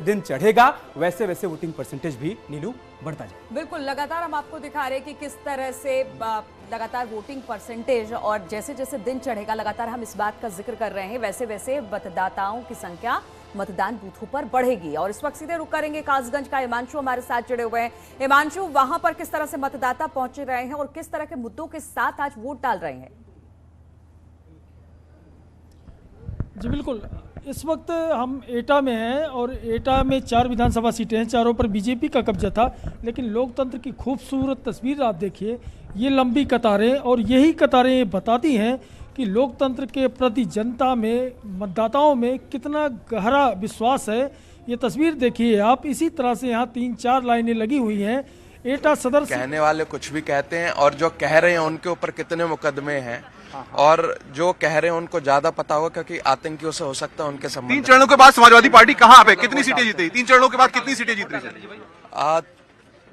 दिन चढ़ेगा वैसे वैसे वोटिंग परसेंटेज भी नीलू बढ़ता जाए। बिल्कुल, लगातार हम आपको दिखा रहे हैं कि किस तरह से लगातार वोटिंग परसेंटेज और जैसे जैसे दिन चढ़ेगा लगातार हम इस बात का जिक्र कर रहे हैं वैसे वैसे मतदाताओं की संख्या मतदान बूथों पर बढ़ेगी। और इस वक्त सीधे रुक करेंगे कासगंज का। हिमांशु हमारे साथ जुड़े हुए हैं। हिमांशु, वहां पर किस तरह से मतदाता पहुंच रहे हैं और किस तरह के मुद्दों के साथ आज वोट डाल रहे हैं? जी बिल्कुल, इस वक्त हम एटा में हैं और एटा में 4 विधानसभा सीटें हैं, चारों पर बीजेपी का कब्जा था। लेकिन लोकतंत्र की खूबसूरत तस्वीर आप देखिए, ये लंबी कतारें, और यही कतारें बताती हैं कि लोकतंत्र के प्रति जनता में, मतदाताओं में कितना गहरा विश्वास है। ये तस्वीर देखिए आप, इसी तरह से यहाँ 3-4 लाइनें लगी हुई हैं। एटा सदर कहने वाले कुछ भी कहते हैं और जो कह रहे हैं उनके ऊपर कितने मुकदमे हैं, और जो कह रहे हैं उनको ज्यादा पता होगा क्योंकि आतंकियों से हो सकता है उनके संबंध। 3 चरणों के बाद समाजवादी पार्टी कहाँ पे कितनी सीटें जीती? 3 चरणों के बाद कितनी सीटें जीत रही है?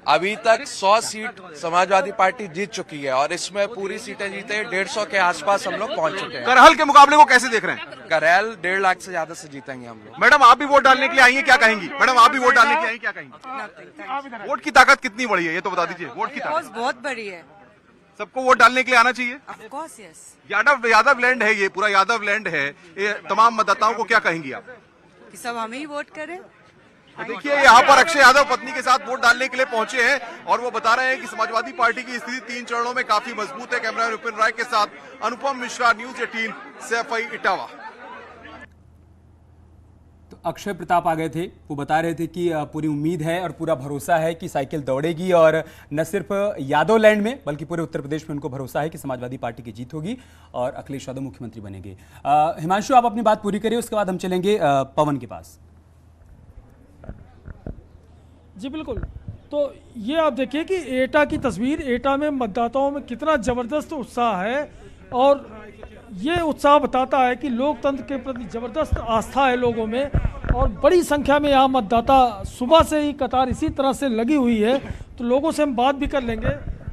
अभी तक 100 सीट समाजवादी पार्टी जीत चुकी है और इसमें पूरी सीटें जीते 150 के आसपास हम लोग पहुंच चुके हैं। करहल के मुकाबले को कैसे देख रहे हैं? करहल 1.5 लाख से ज्यादा से जीतेंगे हम लोग। मैडम आप भी वोट डालने के लिए आई हैं, क्या कहेंगी? मैडम आप भी वोट डालने के लिए आई हैं, क्या कहेंगी? वोट की ताकत कितनी बड़ी है ये तो बता दीजिए। वोट की ताकत बहुत बड़ी है। सबको वोट डालने के लिए आना चाहिए। Of course yes. Yadav land है, ये पूरा यादव लैंड है। ये तमाम मतदाताओं को क्या कहेंगी आप? कि सब हमें ही वोट करें। तो देखिए यहाँ पर अक्षय यादव पत्नी के साथ वोट डालने के लिए पहुंचे हैं और वो बता रहे हैं कि समाजवादी पार्टी की स्थिति 3 चरणों में काफी मजबूत है। कैमरा विपिन राय के साथ अनुपम मिश्रा, न्यूज 18, सैफई इटावा। तो अक्षय प्रताप आ गए थे, वो बता रहे थे कि पूरी उम्मीद है और पूरा भरोसा है कि साइकिल दौड़ेगी और न सिर्फ यादव लैंड में बल्कि पूरे उत्तर प्रदेश में उनको भरोसा है कि समाजवादी पार्टी की जीत होगी और अखिलेश यादव मुख्यमंत्री बनेंगे। हिमांशु, आप अपनी बात पूरी करिए, उसके बाद हम चलेंगे पवन के पास। जी बिल्कुल, तो ये आप देखिए कि एटा की तस्वीर, एटा में मतदाताओं में कितना ज़बरदस्त उत्साह है और ये उत्साह बताता है कि लोकतंत्र के प्रति ज़बरदस्त आस्था है लोगों में। और बड़ी संख्या में यहाँ मतदाता, सुबह से ही कतार इसी तरह से लगी हुई है। तो लोगों से हम बात भी कर लेंगे।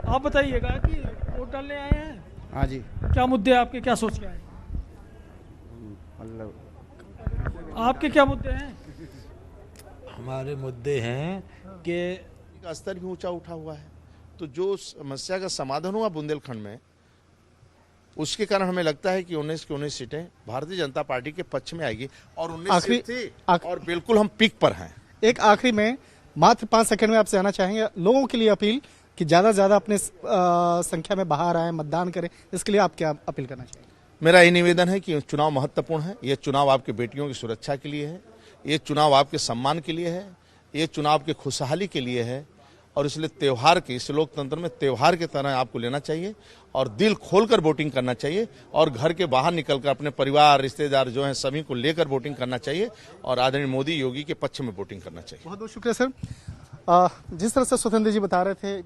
आप बताइएगा कि वोट डालने आए हैं? हाँ जी। क्या मुद्दे हैं आपके, क्या सोच के आए? आपके क्या मुद्दे हैं? हमारे मुद्दे हैं कि का स्तर भी ऊंचा उठा हुआ है, तो जो समस्या का समाधान हुआ बुंदेलखंड में, उसके कारण हमें लगता है कि 19 की 19 सीटें भारतीय जनता पार्टी के पक्ष में आएगी और 19 सीट थी और बिल्कुल हम पीक पर हैं। एक आखिरी में मात्र 5 सेकंड में आपसे आना चाहेंगे, लोगों के लिए अपील कि ज्यादा से ज्यादा अपने संख्या में बाहर आए, मतदान करें, इसके लिए आप क्या अपील करना चाहेंगे? मेरा ये निवेदन है कि चुनाव महत्वपूर्ण है। ये चुनाव आपके बेटियों की सुरक्षा के लिए है, ये चुनाव आपके सम्मान के लिए है, ये चुनाव की खुशहाली के लिए है और इसलिए त्योहार के, इस लोकतंत्र में त्योहार की तरह आपको लेना चाहिए और दिल खोलकर वोटिंग करना चाहिए और घर के बाहर निकलकर अपने परिवार, रिश्तेदार जो हैं सभी को लेकर वोटिंग करना चाहिए और आदरणीय मोदी योगी के पक्ष में वोटिंग करना चाहिए। बहुत बहुत शुक्रिया सर। जिस तरह से स्वतंत्र जी बता रहे थे,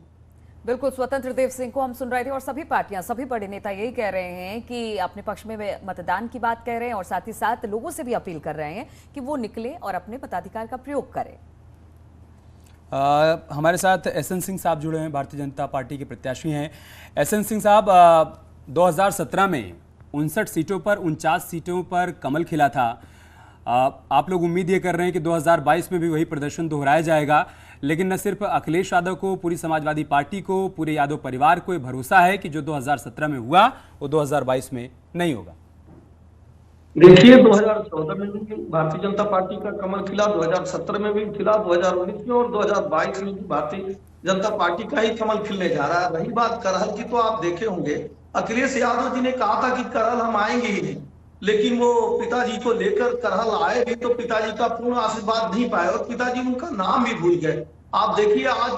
बिल्कुल, स्वतंत्र देव सिंह को हम सुन रहे थे और सभी पार्टियां, सभी बड़े नेता यही कह रहे हैं कि अपने पक्ष में वे मतदान की बात कह रहे हैं और साथ ही साथ लोगों से भी अपील कर रहे हैं कि वो निकले और अपने मताधिकार का प्रयोग करें। हमारे साथ एसएन सिंह साहब जुड़े हैं, भारतीय जनता पार्टी के प्रत्याशी हैं। एसएन सिंह साहब, 2017 में 59 सीटों पर 49 सीटों पर कमल खिला था। आप लोग उम्मीद ये कर रहे हैं कि 2022 में भी वही प्रदर्शन दोहराया जाएगा, लेकिन न सिर्फ अखिलेश यादव को, पूरी समाजवादी पार्टी को, पूरे यादव परिवार को ये भरोसा है कि जो 2017 में हुआ वो 2022 में नहीं होगा। देखिए, 2014 में भी भारतीय जनता पार्टी का कमल खिला, 2017 में भी खिला, 2019 में और 2022 में भी भारतीय जनता पार्टी का ही कमल खिलने जा रहा है। रही बात करहल की, तो आप देखे होंगे अखिलेश यादव जी ने कहा था कि करहल हम आएंगे ही नहीं, लेकिन वो पिताजी को लेकर करहल आए भी तो पिताजी का पूर्ण आशीर्वाद नहीं पाए और पिताजी उनका नाम भी भूल गए। आप देखिए, आज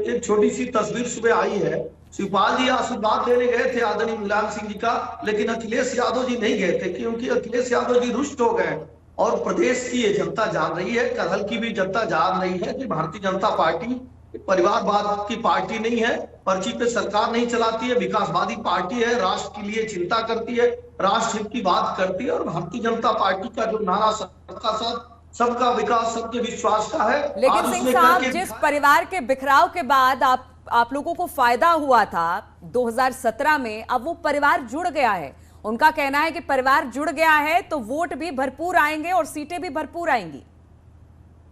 एक छोटी सी तस्वीर सुबह आई है, शिवपाल जी आशीर्वाद देने गए थे आदरणीय मुलायम सिंह जी का, लेकिन अखिलेश यादव जी नहीं गए थे क्योंकि अखिलेश यादव जी रुष्ट हो गए। और प्रदेश की ये जनता जान रही है, करहल की भी जनता जान रही है कि भारतीय जनता पार्टी परिवारवाद की पार्टी नहीं है, पर्ची पे सरकार नहीं चलाती है, विकासवादी पार्टी है, राष्ट्र के लिए चिंता करती है, राष्ट्र हित की बात करती है। और भारतीय जनता पार्टी का जो नारा सबका साथ, सबका विकास, सबके विश्वास का है। लेकिन सिंह साहब, जिस परिवार के बिखराव के बाद आप लोगों को फायदा हुआ था 2017 में, अब वो परिवार जुड़ गया है। उनका कहना है कि परिवार जुड़ गया है तो वोट भी भरपूर आएंगे और सीटें भी भरपूर आएंगी।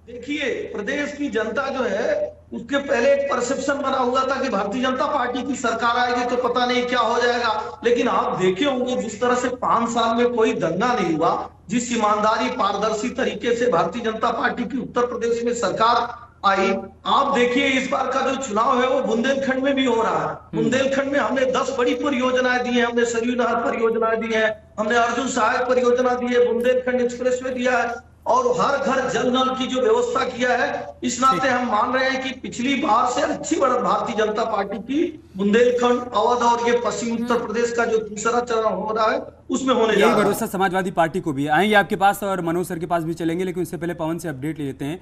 देखिए, प्रदेश की जनता जो है उसके पहले एक परसेप्शन बना हुआ था कि भारतीय जनता पार्टी की सरकार आएगी तो पता नहीं क्या हो जाएगा, लेकिन आप देखे होंगे जिस तरह से 5 साल में कोई दंगा नहीं हुआ, जिस ईमानदारी पारदर्शी तरीके से भारतीय जनता पार्टी की उत्तर प्रदेश में सरकार आई। आप देखिए इस बार का जो चुनाव है वो बुंदेलखंड में भी हो रहा है। बुंदेलखंड में हमने 10 बड़ी परियोजनाएं दी है, हमने सरयू नहर परियोजनाएं दी है, हमने अर्जुन सहायक परियोजना दी है, बुंदेलखंड एक्सप्रेसवे दिया है और हर घर जल नल की जो व्यवस्था किया है। इस नाते हम मान रहे हैं कि पिछली बार से अच्छी बढ़त भारतीय जनता पार्टी की बुंदेलखंड, अवध और ये पश्चिम उत्तर प्रदेश का जो तीसरा चरण हो रहा है उसमें होने जा रहा है। यही भरोसा समाजवादी पार्टी को भी है। आएंगे आपके पास और मनोज सर के पास भी चलेंगे, लेकिन उससे पहले पवन से अपडेट लेते हैं।